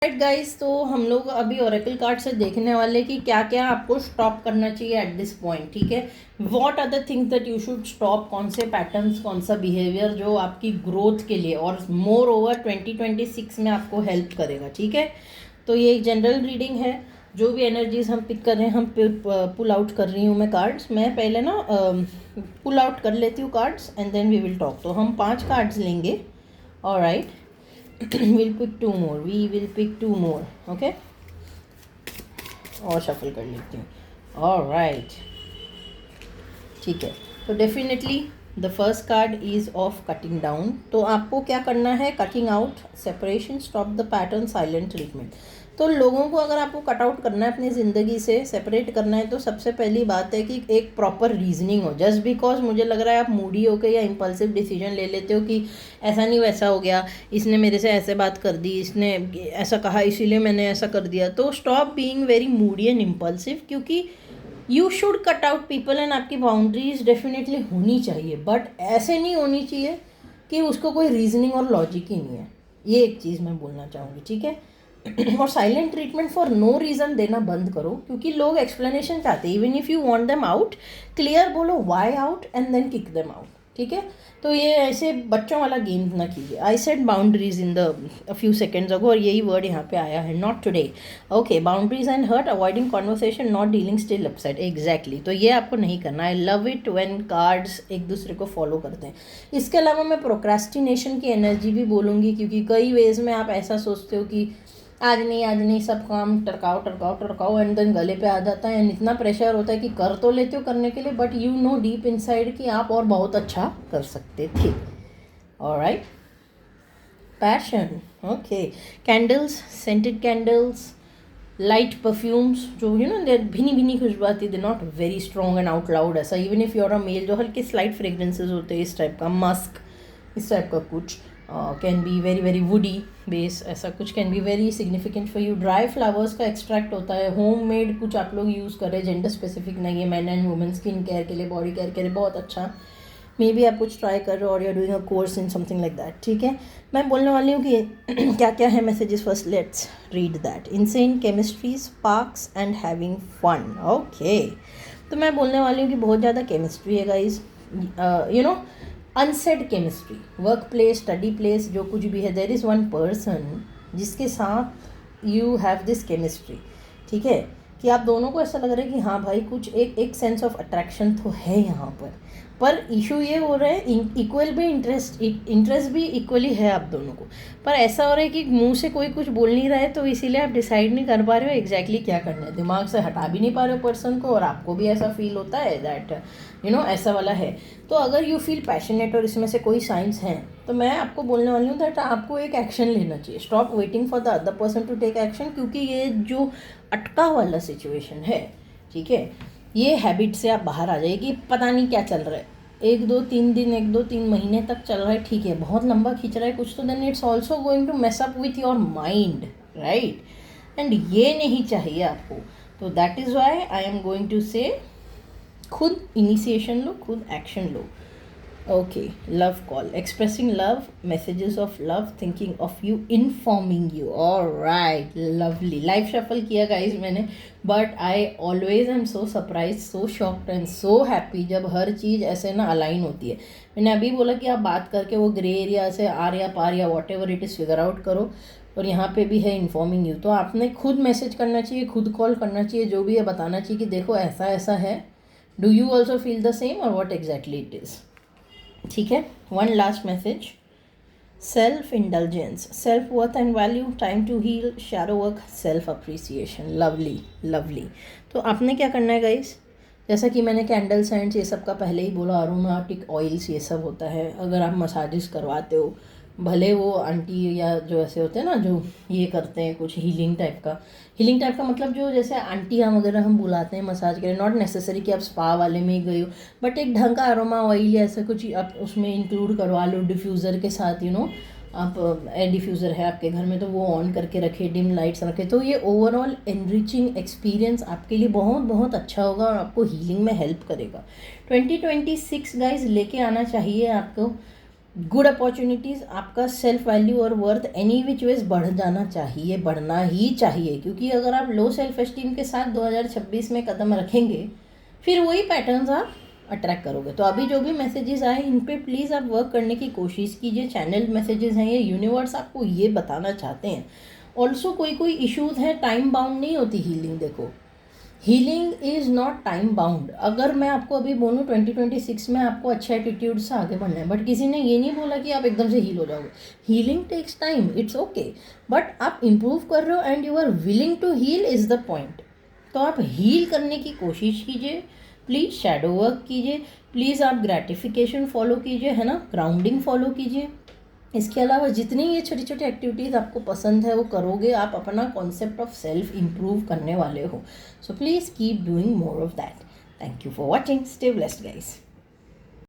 Right guys, तो हम लोग अभी ओरेकल कार्ड से देखने वाले कि क्या क्या आपको स्टॉप करना चाहिए एट दिस पॉइंट। ठीक है, what are the things that you should stop, कौन से पैटर्न्स, कौन सा बिहेवियर जो आपकी ग्रोथ के लिए और मोर ओवर 2026 में आपको हेल्प करेगा। ठीक है, तो ये एक जनरल रीडिंग है। जो भी एनर्जीज हम पिक कर रहे हैं, हम पुल आउट कर रही हूँ मैं कार्ड्स। मैं पहले ना पुल आउट कर लेती हूँ cards and then we will talk. तो हम 5 कार्ड्स लेंगे। Alright, we'll pick 2 more, we will pick 2 more. Okay, और शफल कर लेती हूँ। ऑलराइट, ठीक है। तो definitely the first card is of cutting down. तो आपको क्या करना है? Cutting out, separation, stop the pattern, silent treatment. तो लोगों को अगर आपको कट आउट करना है, अपनी ज़िंदगी से सेपरेट करना है, तो सबसे पहली बात है कि एक प्रॉपर रीजनिंग हो। जस्ट बिकॉज मुझे लग रहा है आप मूडी होकर या इम्पल्सिव डिसीजन ले लेते हो कि ऐसा नहीं वैसा हो गया, इसने मेरे से ऐसे बात कर दी, इसने ऐसा कहा इसीलिए मैंने ऐसा कर दिया। तो stop being very moody and impulsive, क्योंकि you should cut out people and आपकी बाउंड्रीज डेफिनेटली होनी चाहिए, बट ऐसे नहीं होनी चाहिए कि उसको कोई रीजनिंग और लॉजिक ही नहीं है। ये एक चीज़ मैं बोलना चाहूँगी। ठीक है, और silent treatment for no reason देना बंद करो, क्योंकि लोग एक्सप्लेनेशन चाहते हैं। Even if you want them out, clear बोलो why out and then kick them out. ठीक है, तो ये ऐसे बच्चों वाला गेम ना कीजिए। I set boundaries in the few seconds ago, और यही वर्ड यहाँ पे आया है, not today. Okay, boundaries and hurt, avoiding conversation, not dealing, still upset. Exactly, तो ये आपको नहीं करना। I love it when cards एक दूसरे को फॉलो करते हैं। इसके अलावा मैं प्रोक्रेस्टिनेशन की एनर्जी भी बोलूँगी, क्योंकि कई वेज में आप ऐसा सोचते हो कि आज नहीं सब काम टरकाओ टरकाओ टरकाओ एंड देन गले पे आ जाता है, एंड इतना प्रेशर होता है कि कर तो लेते हो करने के लिए, but you know deep inside कि आप और बहुत अच्छा कर सकते थे। Alright, passion, okay, candles, scented candles, light perfumes, जो यू नो देर भिनी भिनी खुशबू आती है, they not very strong and out loud ऐसा। Even if you are a male, जो हल्के स्लाइट फ्रेग्रेंसेज होते हैं, इस टाइप का मस्क, इस टाइप का कुछ can be very very woody base, ऐसा कुछ can be very significant for you. Dry flowers का एक्सट्रैक्ट होता है, होम मेड कुछ आप लोग यूज़ करें, जेंडर स्पेसिफिक नहीं है, man and women skin care के लिए, बॉडी केयर के लिए बहुत अच्छा। मे बी आप कुछ ट्राई कर रहे हो और you are doing a course in something like that. ठीक है, मैं बोलने वाली हूँ कि क्या क्या है messages. First let's read that. Insane chemistry, sparks and having fun. Okay, तो मैं बोलने वाली हूँ कि बहुत ज़्यादा केमिस्ट्री है guys, you know, unsaid chemistry, work place, study place, जो कुछ भी है, देयर इज़ वन पर्सन जिसके साथ यू हैव दिस केमिस्ट्री। ठीक है, कि आप दोनों को ऐसा लग रहा है कि हाँ भाई कुछ एक सेंस ऑफ अट्रैक्शन तो है यहाँ पर इशू ये हो रहा है इक्वल भी इंटरेस्ट भी इक्वली है आप दोनों को, पर ऐसा हो रहा है कि मुंह से कोई कुछ बोल नहीं रहा है, तो इसीलिए आप डिसाइड नहीं कर पा रहे हो एग्जैक्टली क्या करना है, दिमाग से हटा भी नहीं पा रहे हो पर्सन को, और आपको भी ऐसा फील होता है दैट यू नो ऐसा वाला है। तो अगर यू फील पैशनेट और इसमें से कोई साइंस हैं, तो मैं आपको बोलने वाली हूँ दैट आपको एक एक्शन लेना चाहिए। Stop waiting for the other person to take action, क्योंकि ये जो अटका वाला सिचुएशन है, ठीक है, ये हैबिट से आप बाहर आ जाइए कि पता नहीं क्या चल रहा है, 1-2-3 दिन, 1-2-3 महीने तक चल रहा है, ठीक है, बहुत लंबा खींच रहा है कुछ, तो then it's also going to mess up with your mind, right, and ये नहीं चाहिए आपको। तो that is why I am going to say खुद इनिशिएशन लो, खुद एक्शन लो। Okay, love call, expressing love, messages of love, thinking of you, informing you. Alright, lovely. Life shuffle किया गाइज मैंने, but I always am so surprise, so shocked and so happy जब हर चीज़ ऐसे ना align होती है। मैंने अभी बोला कि आप बात करके वो ग्रे एरिया से आर या पार या what ever it is figure out करो, और यहाँ पे भी है इन्फॉर्मिंग यू। तो आपने खुद मैसेज करना चाहिए, खुद कॉल करना चाहिए, जो भी है बताना चाहिए कि देखो ऐसा ऐसा है, do you also feel the same और वॉट एग्जैक्टली इट इज़। ठीक है, one last message, self indulgence, self worth and value, time to heal, shadow work, self appreciation. Lovely lovely. तो आपने क्या करना है गाइस, जैसा कि मैंने कैंडल सेंट्स ये सब का पहले ही बोला, अरोमेटिक ऑयल्स ये सब होता है। अगर आप मसाजेस करवाते हो, भले वो आंटी या जो ऐसे होते हैं ना जो ये करते हैं कुछ हीलिंग टाइप का मतलब जो जैसे आंटियाँ वगैरह हम बुलाते हैं मसाज के लिए, नॉट नेसेसरी कि आप स्पा वाले में ही गए हो, बट एक ढंग का अरोमा ऑयल या ऐसा कुछ आप उसमें इंक्लूड करवा लो डिफ्यूज़र के साथ। यू नो, आप एयर डिफ्यूज़र है आपके घर में तो वो ऑन करके रखे, डिम लाइट्स रखे, तो ये ओवरऑल एनरिचिंग एक्सपीरियंस आपके लिए बहुत बहुत अच्छा होगा और आपको हीलिंग में हेल्प करेगा। 2026 गाइज लेके आना चाहिए आपको गुड अपॉर्चुनिटीज़, आपका सेल्फ वैल्यू और वर्थ एनी विच वेज बढ़ जाना चाहिए, बढ़ना ही चाहिए, क्योंकि अगर आप लो सेल्फ एस्टीम के साथ 2026 में कदम रखेंगे फिर वही पैटर्न्स आप अट्रैक्ट करोगे। तो अभी जो भी मैसेजेस आए इन पे प्लीज़ आप वर्क करने की कोशिश कीजिए। चैनल मैसेजेस हैं, ये यूनिवर्स आपको ये बताना चाहते हैं। ऑल्सो कोई इश्यूज़ हैं, टाइम बाउंड नहीं होती हीलिंग। देखो, healing is not time bound. अगर मैं आपको अभी बोलूँ 2026 में आपको अच्छे एटीट्यूड से आगे बढ़ना है, बट किसी ने ये नहीं बोला कि आप एकदम से हील हो जाओगे। Healing takes time, it's okay, but आप इम्प्रूव कर रहे हो and you are willing to heal is the point. तो आप हील करने की कोशिश कीजिए, प्लीज़ शैडो वर्क कीजिए, प्लीज़ आप ग्रेटिफिकेशन फॉलो कीजिए, है ना, ग्राउंडिंग फॉलो कीजिए। इसके अलावा जितनी ये छोटी छोटी एक्टिविटीज़ आपको पसंद है वो करोगे, आप अपना कॉन्सेप्ट ऑफ सेल्फ इम्प्रूव करने वाले हो। So please keep doing more of that. Thank you for watching, stay blessed guys.